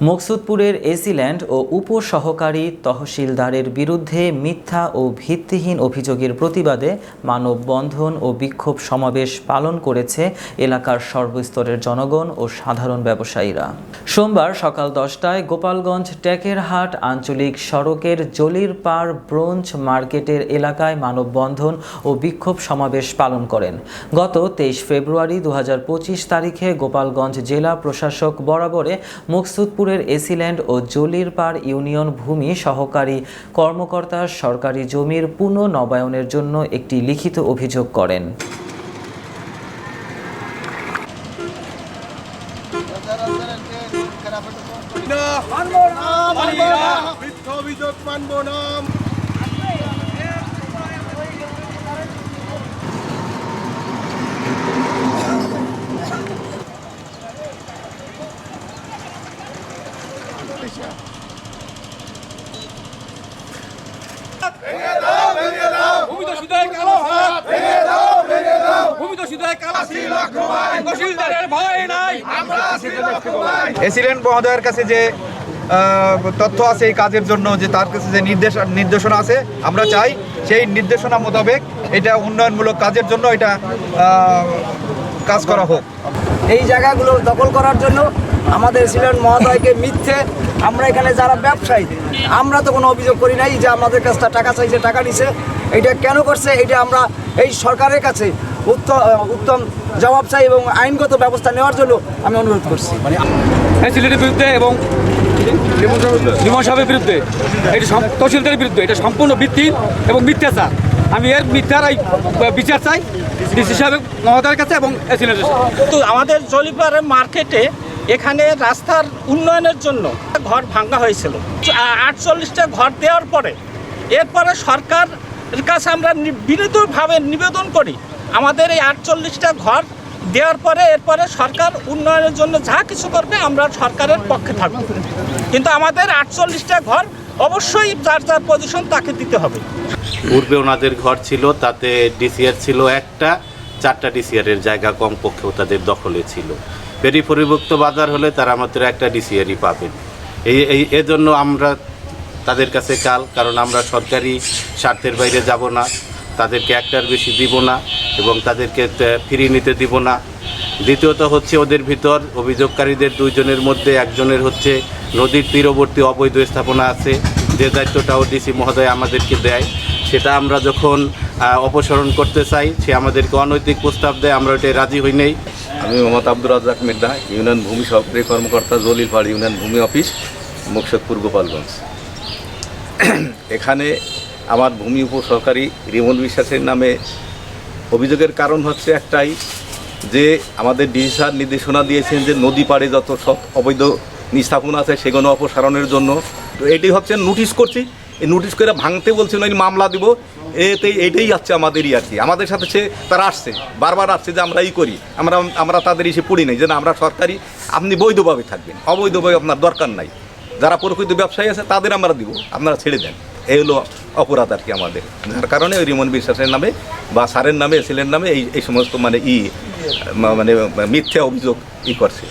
মকসুদপুরের AC land ও উপসহকারী তহসিলদারের বিরুদ্ধে মিথ্যা ও ভিত্তিহীন অভিযোগের প্রতিবাদে মানববন্ধন ও বিক্ষোভ সমাবেশ পালন করেছে এলাকার সর্বস্তরের জনগণ ও সাধারণ ব্যবসায়ীরা। সোমবার সকাল 10টায় গোপালগঞ্জ টেকেরহাট আঞ্চলিক সড়কের জলিরপাড় ব্রোঞ্জ মার্কেটের এলাকায় মানববন্ধন ও বিক্ষোভ সমাবেশ পালন করেন। গত 23 ফেব্রুয়ারি 2025 তারিখে গোপালগঞ্জ জেলা প্রশাসক বরাবরে মকসুদপুরের এসিল্যান্ড ও জলিরপাড় ইউনিয়ন ভূমি সহকারী কর্মকর্তা সরকারি জমির পুনর্নবায়নের জন্য একটি লিখিত অভিযোগ করেন। এসিল্যান্ড মহোদয়ের কাছে যে তথ্য আছে এই কাজের জন্য, যে তার কাছে যে নির্দেশনা আছে, আমরা চাই সেই নির্দেশনা মোতাবেক এটা উন্নয়নমূলক কাজের জন্য এটা কাজ করা হোক। এই জায়গাগুলো দখল করার জন্য আমাদের এসিল্যান্ড মহোদয়কে মিথ্যে, আমরা এখানে যারা ব্যবসায়ী আমরা তো কোনো অভিযোগ করি নাই যে আমাদের কাছে টাকা চাইছে, টাকা নিছে। এটা কেন করছে এটা আমরা এই সরকারের কাছে উত্তম জবাব চাই এবং আইনগত ব্যবস্থা নেওয়ার জন্য আমি অনুরোধ করছি। সিলেটের বিরুদ্ধে এবং লিমন সাহেবের বিরুদ্ধে, এটি তহসিলদারের বিরুদ্ধে এটা সম্পূর্ণ ভিত্তিহীন এবং মিথ্যাচার। আমি এর মিথ্যার বিচার চাই ডিসি সাহেব মহোদয়ের কাছে এবং সিলেটের সাথে। তো আমাদের জলিরপাড় মার্কেটে এখানে রাস্তার উন্নয়নের জন্য ঘর ভাঙা হয়েছিল। 48টা ঘর দেওয়ার পরে এরপরে সরকারের কাছে আমরা বিনীতভাবে নিবেদন করি আমাদের এই 48টা ঘর দেওয়ার পরে এরপরে সরকার উন্নয়নের জন্য যা কিছু করবে আমরা সরকারের পক্ষে থাকব, কিন্তু আমাদের 48টা ঘর অবশ্যই যার যার পজিশন তাকে দিতে হবে। পূর্বে ওনাদের ঘর ছিল, তাতে ডিসিআর ছিল একটা, 4টা ডিসিআরের জায়গা কমপক্ষেও তাদের দখলে ছিল। বেরি পরিভুক্ত বাজার হলে তারা মাত্র একটা ডিসিআরই পাবেন। এজন্য আমরা তাদের কাছে কারণ আমরা সরকারি স্বার্থের বাইরে যাব না, তাদেরকে একটার বেশি দিব না এবং তাদেরকে ফিরিয়ে নিতে দিব না। দ্বিতীয়ত হচ্ছে ওদের ভিতর অভিযোগকারীদের 2 জনের মধ্যে একজনের হচ্ছে নদীর তীরবর্তী অবৈধ স্থাপনা আছে, যে দায়িত্বটাও ডিসি মহোদয় আমাদেরকে দেয়। সেটা আমরা যখন অপসারণ করতে চাই সে আমাদেরকে অনৈতিক প্রস্তাব দেয়, আমরা ওটাই রাজি হই নাই। আমি মোহাম্মদ আব্দুর রাজ্জাক মির্জা, ইউনিয়ন ভূমি সহকারী কর্মকর্তা, জলিরপাড় ইউনিয়ন ভূমি অফিস, মকসুদপুর, গোপালগঞ্জ। এখানে আমার ভূমি উপসহকারী রিমন বিশ্বাসের নামে অভিযোগের কারণ হচ্ছে একটাই, যে আমাদের ডিসি স্যার নির্দেশনা দিয়েছেন যে নদী পাড়ে যত সব অবৈধ স্থাপনা আছে সেগুলো অপসারণের জন্য। তো এটি হচ্ছে নোটিশ করছি, এই নোটিশ করে ভাঙতে বলছেন, ওই মামলা দিব, এইটাই আছে আমাদেরই আর কি। আমাদের সাথে তারা আসছে, বারবার আসছে যে আমরা করি, আমরা তাদের এসে পড়ি নাই যে না আমরা সরকারি, আপনি বৈধভাবে থাকবেন, অবৈধভাবে আপনার দরকার নাই। যারা প্রকৃত ব্যবসায়ী আছে তাদের আমরা দিব, আপনারা ছেড়ে দেন। এই হলো অপরাধ আর কি আমাদের, যার কারণে ওই রিমন বিশ্বাসের নামে বা স্যারের নামে, এসিলের নামে এই সমস্ত মানে মিথ্যা অভিযোগ করছে।